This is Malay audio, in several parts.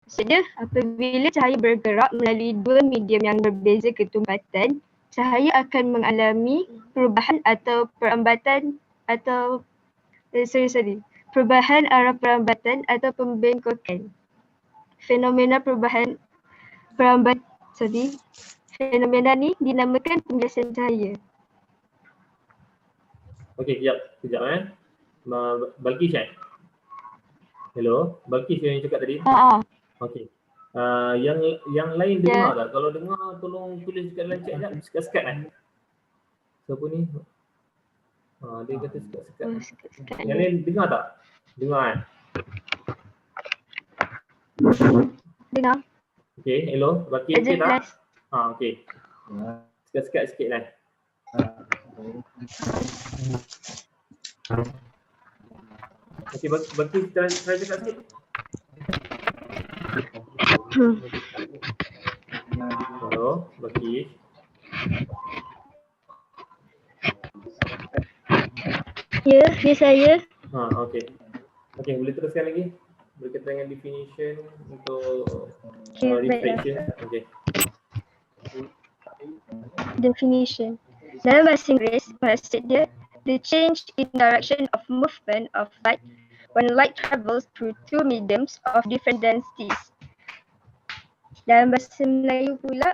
Maksudnya, apabila cahaya bergerak melalui dua medium yang berbeza ketumpatan, cahaya akan mengalami perubahan atau perambatan atau perubahan arah perambatan atau pembengkokan. Fenomena fenomena ni dinamakan pembiasan cahaya. Okey, kejap Balkis Hello, Balkis yang cakap tadi? Okey. Yang lain dengar tak? Kalau dengar tolong tulis kat dalam chat jap, sekat-sekat Siapa ni? Dia kata sekat-sekat. Yang lain dengar tak? Dengar Dengar. Okey, hello, Balkis okey tak? Okey. Sekat-sekat sikit Okey, Balkis try cakap sikit. Hello, Balkis. Ya saya. Okey. Okey, boleh teruskan lagi? Berkaitan dengan definition untuk reflection. Okey. Definition. Dalam bahasa Inggeris, maksud dia the change in direction of movement of light when light travels through two mediums of different densities. Dalam bahasa Melayu pula,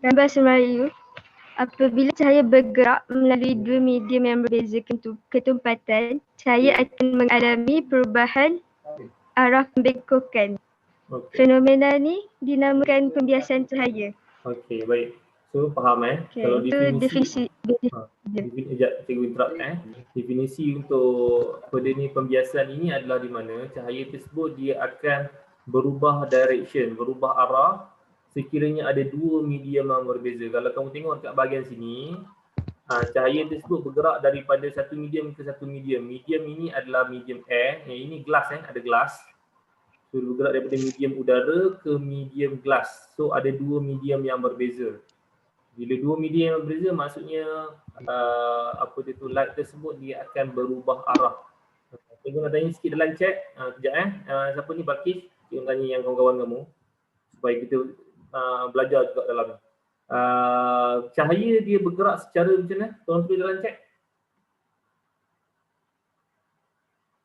dalam bahasa Melayu, apabila cahaya bergerak melalui dua medium yang berbeza ketumpatan, cahaya akan mengalami perubahan arah pembengkokan. Fenomena ni dinamakan pembiasan cahaya. Okey, baik. So faham Kalau definisi cikgu interrupt Definisi untuk pada ni pembiasan ini adalah di mana cahaya tersebut dia akan berubah direction, berubah arah sekiranya ada dua medium yang berbeza. Kalau kamu tengok kat bahagian sini, cahaya tersebut bergerak daripada satu medium ke satu medium. Medium ini adalah medium air, yang ini glass ada glass. So bergerak daripada medium udara ke medium glass. So ada dua medium yang berbeza. Bila dua medium yang berbeza maksudnya light tersebut dia akan berubah arah. Cikgu nak tanya sikit dalam chat. Kejap siapa ni Balkis? Cikgu tanya yang kawan-kawan kamu supaya kita belajar juga dalam cahaya dia bergerak secara macam mana? Tolong tulis dalam chat.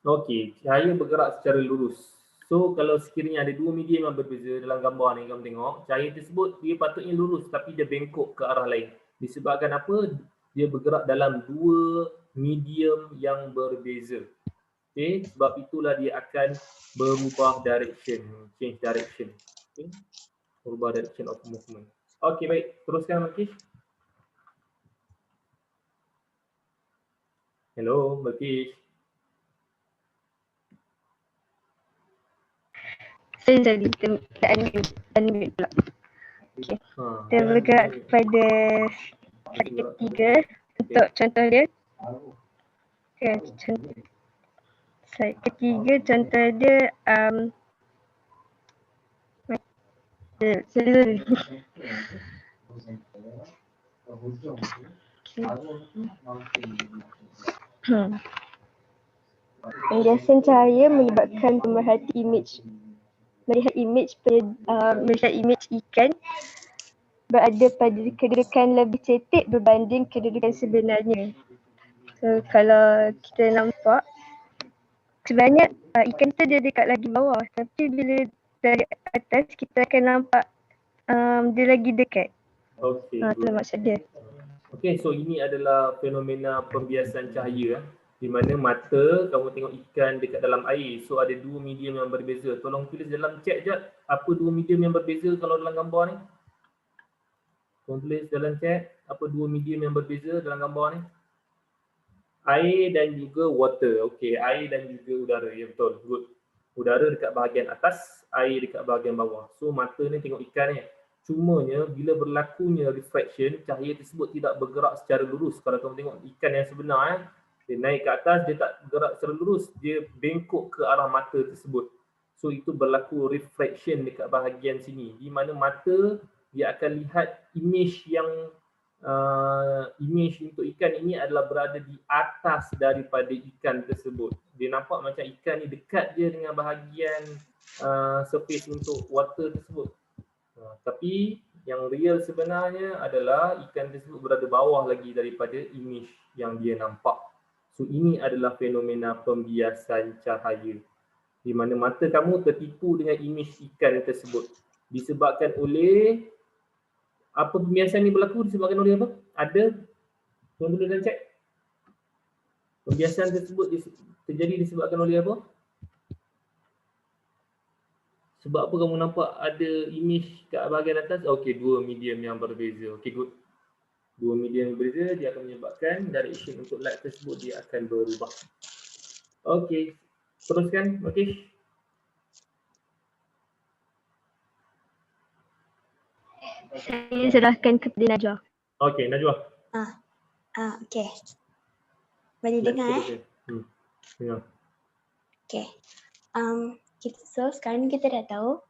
Okey, cahaya bergerak secara lurus. So kalau sekiranya ada dua medium yang berbeza dalam gambar ni kamu tengok, cahaya tersebut dia patutnya lurus tapi dia bengkok ke arah lain. Disebabkan apa? Dia bergerak dalam dua medium yang berbeza. Okey, sebab itulah dia akan berubah direction, change direction. Okey. Berubah direction of movement. Okey, baik. Teruskan Balkis. Hello, Balkis. Jadi kita unmute pula. Okey. Kita bergerak pada slide ketiga untuk contoh dia. Okay, slide ketiga contoh dia pembiasan cahaya menyebabkan melihat imej ikan berada pada kedudukan lebih cetek berbanding kedudukan sebenarnya. So kalau kita nampak sebenarnya ikan tu dia dekat lagi bawah, tapi bila dari atas kita akan nampak dia lagi dekat. Okey. Itulah maksud dia. Okey, so ini adalah fenomena pembiasan cahaya di mana mata kamu tengok ikan dekat dalam air. So ada dua medium yang berbeza. Tolong tulis dalam chat je apa dua medium yang berbeza kalau dalam gambar ni. Tolong tulis dalam chat apa dua medium yang berbeza dalam gambar ni. Air dan juga water. Okey, air dan juga udara. Ya betul. Good. Udara dekat bahagian atas, air dekat bahagian bawah. So mata ni tengok ikan ni. Cumanya bila berlakunya refraction, cahaya tersebut tidak bergerak secara lurus. Kalau kamu tengok ikan yang sebenar dia naik ke atas, dia tak gerak secara lurus, dia bengkok ke arah mata tersebut. So itu berlaku refraction dekat bahagian sini, di mana mata dia akan lihat image yang image untuk ikan ini adalah berada di atas daripada ikan tersebut. Dia nampak macam ikan ni dekat je dengan bahagian surface untuk water tersebut. Tapi yang real sebenarnya adalah ikan tersebut berada bawah lagi daripada image yang dia nampak. So ini adalah fenomena pembiasan cahaya, di mana mata kamu tertipu dengan image ikan tersebut. Disebabkan oleh apa pembiasan ni berlaku, disebabkan oleh apa? Ada, tuan tulis dan cek. Pembiasan tersebut terjadi disebabkan oleh apa? Sebab apa kamu nampak ada image kat bahagian atas? Okey, dua medium yang berbeza. Okey, good. Dua medium yang berbeza, dia akan menyebabkan direction untuk light tersebut dia akan berubah. Okey, teruskan. Okey. Saya serahkan kepada Najwa. Okey, Najwa. Okay. Boleh dengar Dengar. Okay. So sekarang kita dah tahu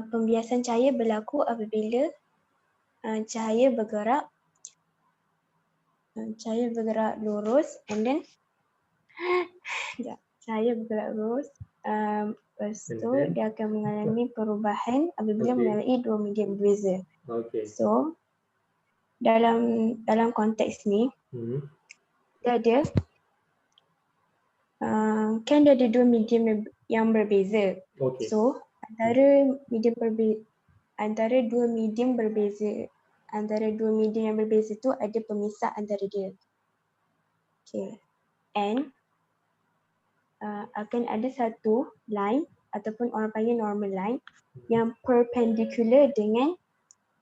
pembiasan cahaya berlaku apabila cahaya bergerak lurus and then cahaya bergerak lurus, lepas tu dia akan mengalami perubahan apabila melalui dua medium berbeza. So dalam konteks ni dia ada kan dia ada dua medium yang berbeza. So antara dua medium yang berbeza tu ada pemisah antara dia. And akan ada satu line ataupun orang panggil normal line yang perpendicular dengan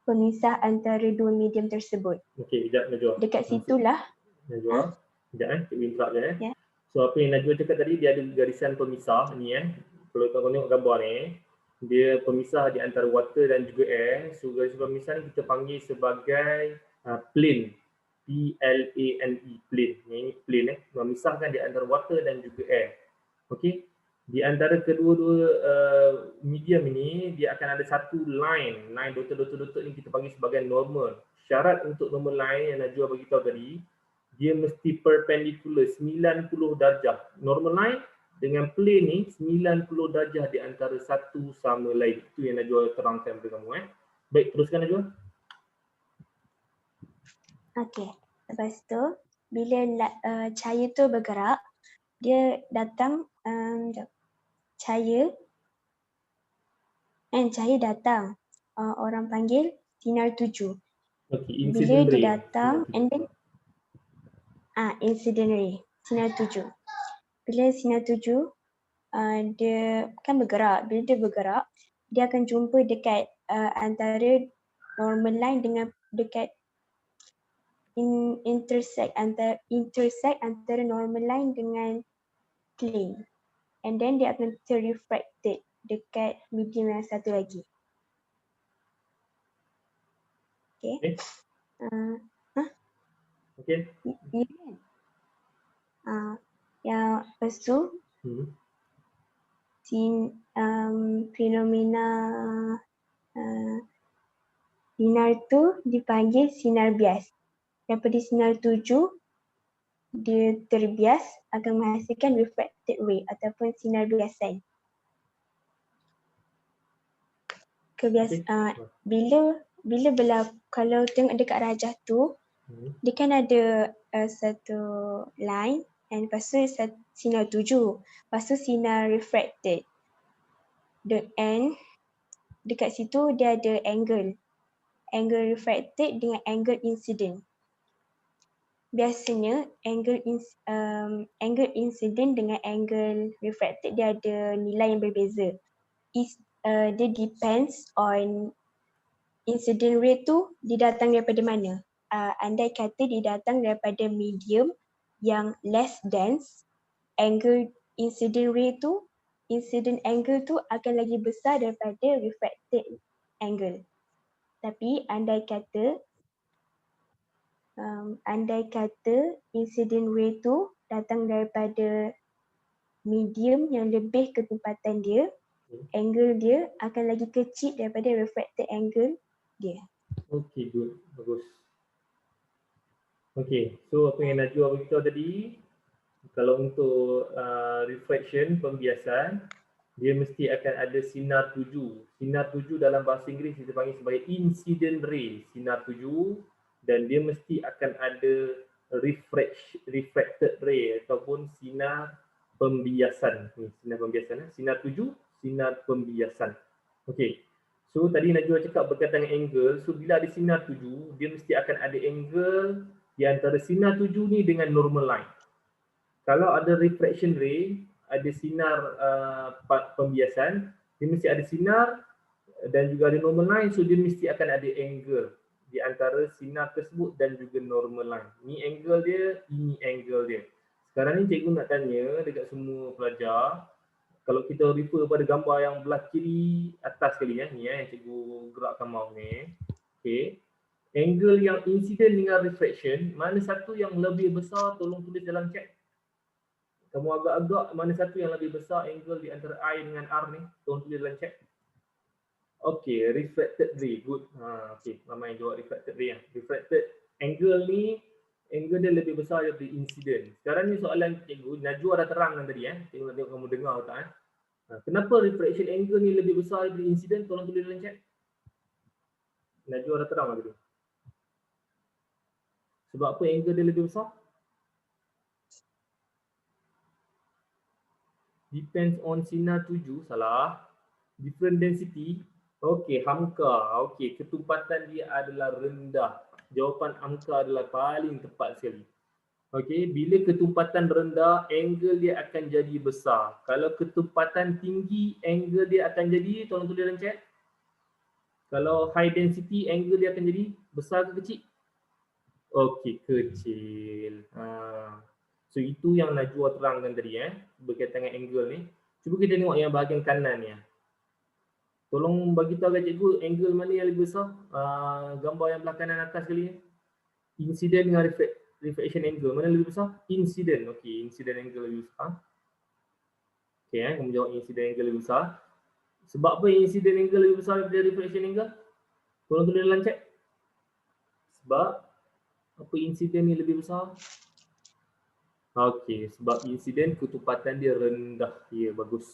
pemisah antara dua medium tersebut. Okey, sekejap Najwa. Dekat situlah. Najwa, sekejap kita interrupt je Yeah. So apa yang Najwa cakap tadi, dia ada garisan pemisah ni Kalau tuan tengok gambar ni, dia pemisah di antara water dan juga air. So garisan pemisah ni kita panggil sebagai plane. P-L-A-N-E, plane. Ini plane memisahkan di antara water dan juga air. Okey. Di antara kedua-dua medium ini, dia akan ada satu line dotted ni kita panggil sebagai normal. Syarat untuk normal line yang Najwa bagi tahu tadi, dia mesti perpendicular 90 darjah. Normal line dengan plane ni 90 darjah di antara satu sama lain. Itu yang Najwa terangkan kepada kamu. Baik, teruskan Najwa. Okey. Lepas tu bila cahaya tu bergerak, dia datang cahaya datang, orang panggil sinar tuju. Bila dia datang and then incident ray, sinar tuju. Bila sinar tuju dia kan bergerak. Bila dia bergerak, dia akan jumpa dekat antara normal line dengan dekat intersect antara normal line dengan plane. And then dia akan terrefracted dekat medium yang satu lagi. Okay. Okay. Yang lepas tu fenomena sinar tu dipanggil sinar bias. Daripada sinar tuju, dia terbias akan menghasilkan refracted ray ataupun sinar biasan. Bila berlaku, kalau tengok dekat rajah tu, dia kan ada satu line and lepas tu sinar tuju, lepas tu sinar refracted. And dekat situ dia ada angle refracted dengan angle incident. Biasanya angle incident dengan angle refracted dia ada nilai yang berbeza. Dia depends on incident ray tu didatang daripada mana. Andai kata didatang daripada medium yang less dense, angle incident angle tu akan lagi besar daripada refracted angle. Tapi andai kata incident ray tu datang daripada medium yang lebih ketepatan dia, angle dia akan lagi kecil daripada refracted angle dia. Okay, good. Bagus. Okey, so apa yang Najwa beritahu tadi, kalau untuk refraction, pembiasan, dia mesti akan ada sinar tuju. Sinar tuju dalam bahasa Inggeris kita panggil sebagai incident ray, sinar tuju, dan dia mesti akan ada refracted ray ataupun sinar pembiasan. Sinar pembiasan, sinar tuju, sinar pembiasan. Okey. So tadi Najwa cakap berkaitan dengan angle. So bila ada sinar tuju, dia mesti akan ada angle di antara sinar tuju ni dengan normal line. Kalau ada refraction ray, ada sinar pembiasan, dia mesti ada sinar dan juga ada normal line, so dia mesti akan ada angle di antara sinar tersebut dan juga normal line. Ni angle dia, ini angle dia. Sekarang ni cikgu nak tanya dekat semua pelajar, kalau kita refer pada gambar yang belah kiri atas sekali ni yang cikgu gerakkan mouse ni. Okey. Angle yang incident dengan refraction, mana satu yang lebih besar, tolong tulis dalam chat. Kamu agak-agak mana satu yang lebih besar angle di antara I dengan R ni? Tolong tulis dalam chat. Okey, refracted ray. Good. Okey, ramai yang jawab refracted ray. Refracted angle ni, angle dia lebih besar daripada incident. Sekarang ni soalan cikgu, Najwa dah terangkan tadi. Cikgu nak tengok kamu dengar tak. Kenapa refraction angle ni lebih besar daripada incident? Tolong tulis dalam chat. Najwa dah terang tadi. Sebab apa angle dia lebih besar? Depends on sinar tuju, salah. Different density. Okey, Hamka. Okey, ketumpatan dia adalah rendah. Jawapan Hamka adalah paling tepat sekali. Okey, bila ketumpatan rendah, angle dia akan jadi besar. Kalau ketumpatan tinggi, angle dia akan jadi, tolong tulis dalam chat. Kalau high density, angle dia akan jadi besar ke kecil? Okey, kecil. So itu yang Najwa terangkan tadi berkaitan dengan angle ni. Cuba kita tengok yang bahagian kanan ni. Tolong bagi tahu kat cikgu angle mana yang lebih besar. Gambar yang belah kanan atas sekali ni. Incident dengan refraction angle, mana lebih besar? Incident. Okey, incident angle lebih besar. Okey, kamu jawab incident angle lebih besar. Sebab apa incident angle lebih besar daripada refraction angle? Tolong tulis dalam chat. Sebab apa incident ni lebih besar? Okey, sebab incident ketumpatan dia rendah. Ya, bagus.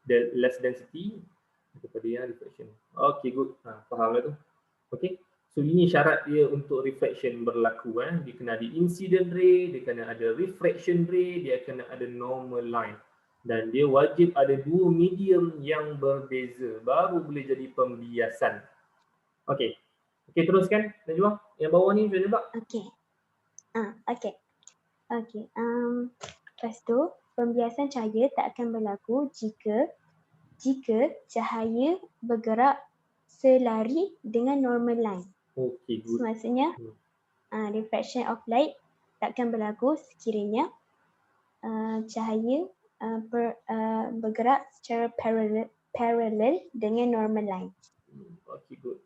Less density daripada yang refraction. Okey, good. Fahamlah tu. Okey. So ini syarat dia untuk refraction berlaku. Dia kena ada incident ray, dia kena ada refraction ray, dia kena ada normal line. Dan dia wajib ada dua medium yang berbeza. Baru boleh jadi pembiasan. Okey. Okey, teruskan Najwa. Yang bawah ni macam mana? Okey. Okey. Okey. Lepas tu, pembiasan cahaya tak akan berlaku jika cahaya bergerak selari dengan normal line. Okey, good. So, maksudnya refraction of light takkan berlaku sekiranya cahaya bergerak secara parallel dengan normal line. Okey, good.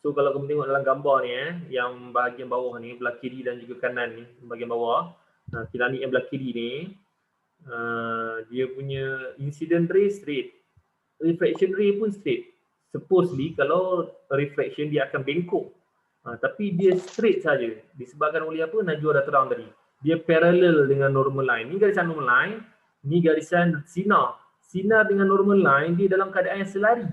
So kalau kamu tengok dalam gambar ni yang bahagian bawah ni, belah kiri dan juga kanan ni, bahagian bawah. Piramid yang belah kiri ni, dia punya incident ray straight. Refraction ray pun straight. Supposedly kalau refraction dia akan bengkok. Tapi dia straight saja. Disebabkan oleh apa? Najwa dah terang tadi. Dia parallel dengan normal line. Ni garisan normal line, ni garisan sinar. Sinar dengan normal line dia dalam keadaan yang selari.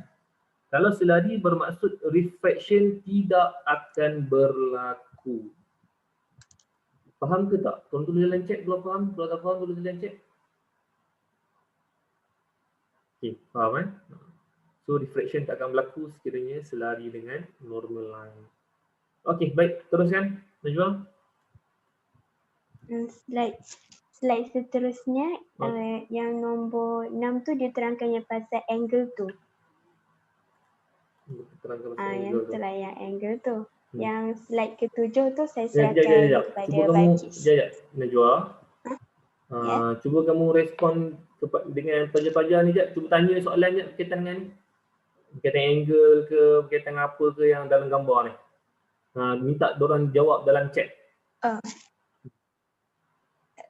Kalau selari bermaksud refraction tidak akan berlaku. Faham ke tak? Tolong tulis dalam chat kalau faham. Kalau tak faham, tulis dalam chat. Okay, faham So refraction tak akan berlaku sekiranya selari dengan normal line. Okay, baik. Teruskan Najwa. Slide seterusnya, yang nombor 6 tu dia terangkan yang pasal angle tu. Yang itulah yang angle tu. Yang slide ke-7 tu saya serahkan kepada Balkis. Najwa. Cuba kamu respon dengan pelajar-pelajar ni jap. Cuba tanya soalan je berkaitan dengan ni. Berkaitan angle ke, berkaitan apa ke yang dalam gambar ni. Minta diorang jawab dalam chat.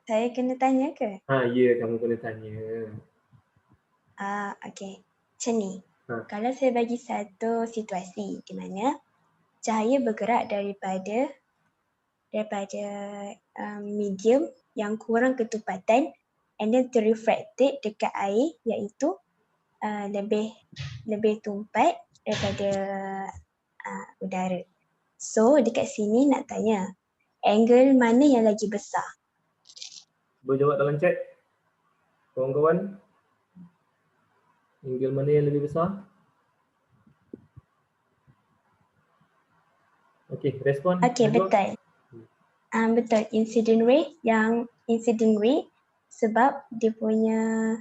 Saya kena tanya ke? Ya, kamu kena tanya. Okey. Macam ni. Kalau saya bagi satu situasi di mana cahaya bergerak daripada daripada medium yang kurang ketumpatan and then terrefracted dekat air, iaitu lebih tumpat daripada udara. So dekat sini nak tanya, angle mana yang lagi besar? Boleh jawab dalam chat kawan-kawan. Angle mana yang lebih besar? Okey, respon. Okey, betul. Betul, incident ray sebab dia punya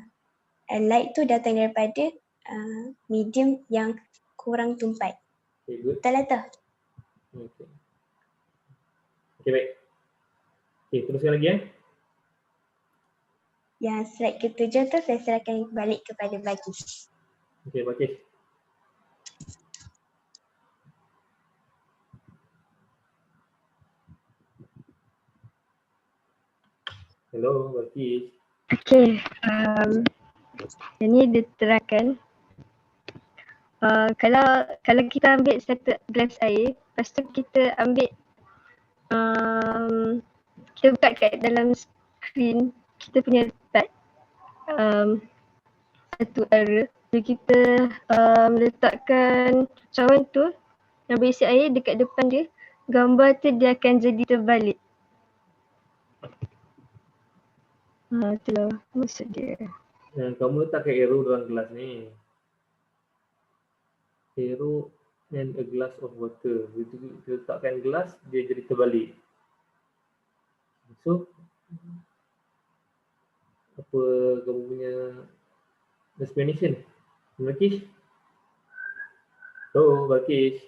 light tu datang daripada medium yang kurang tumpat. Okay, good. Betul lah tu? Okay. Okay, baik. Okay, teruskan lagi Yang slide ke-7 tu saya serahkan balik kepada Balqis. Okay, Balqis. Hello, Balqis. Okay, ini diterangkan. Kalau kita ambil satu gelas air, lepas tu kita ambil kita buka kat dalam skrin kita punya pad satu area, jadi kita letakkan cawan tu yang berisi air dekat depan dia, gambar tu dia akan jadi terbalik. Itulah maksud dia. Kamu letakkan arrow dalam gelas ni. Arrow and a glass of water. Kita letakkan gelas, dia jadi terbalik. So, apa kamu punya explanation? Balqis? Hello, Balqis?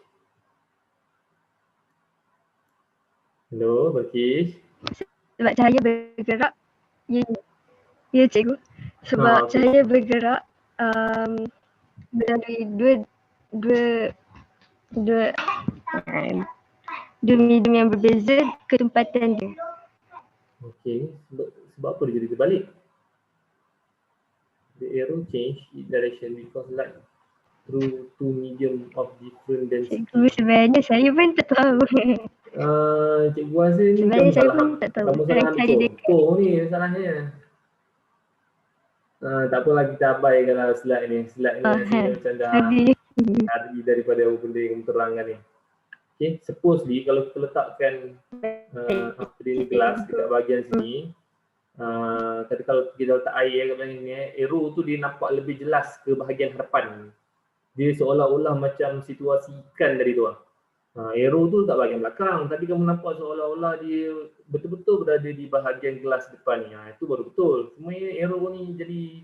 Hello, Balqis? Sebab cahaya bergerak. Ya cikgu. Sebab Okay. cahaya bergerak melalui dua medium yang berbeza ketumpatan dia. Okay, sebab apa dia jadi terbalik? The arrow change its direction because light through two medium of different density. Cikgu, sebenarnya saya pun tak tahu. Cikgu rasa ni Sebenarnya kamu saya salah. pun tak tahu. Kamu salah Cari ambil dekat. contoh ni salahnya. Tak apalah, kita abaikanlah slide ni. Slide ni rasanya macam dah lari daripada benda yang terangkan ni. Okay, supposedly kalau kita letakkan apa dia ni, gelas dekat bahagian sini, kata kalau kita letak air kat bahagian ni, arrow tu dia nampak lebih jelas ke bahagian hadapan. Dia seolah-olah macam situasi ikan tadi tu. Arrow tu tak bahagian belakang, tapi kamu nampak seolah-olah dia betul-betul berada di bahagian gelas depan ni. Itu baru betul. Cuma arrow ni jadi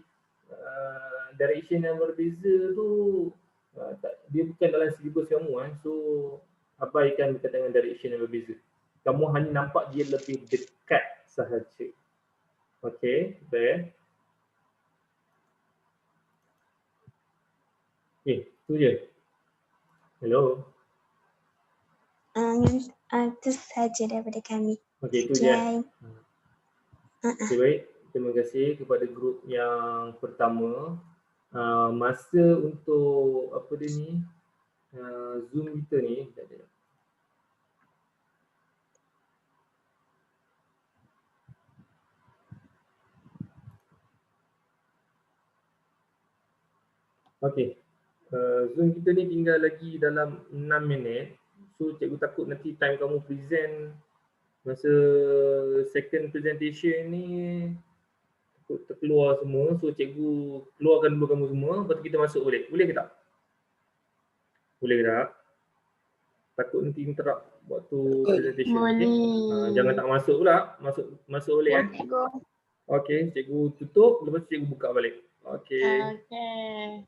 direction yang berbeza tu, dia bukan dalam silibus kamu. So abaikan berkaitan dengan direction yang berbeza. Kamu hanya nampak dia lebih dekat sahaja. Okay, baik. Tu je. Hello. Itu sahaja daripada kami. Okay, tu je. Okay, baik. Terima kasih kepada grup yang pertama. Masa untuk apa dia ni, Zoom kita ni, okay. Zoom kita ni tinggal lagi dalam 6 minit. So cikgu takut nanti time kamu present masa second presentation ni takut terkeluar semua. So cikgu keluarkan dulu kamu semua, lepas tu kita masuk boleh? Boleh ke tak? Boleh ke tak? Takut nanti interrupt waktu presentation. Boleh. Okay? Jangan tak masuk pula. Masuk boleh Cikgu. Okay, cikgu tutup, lepas tu cikgu buka balik. Okay. Okay.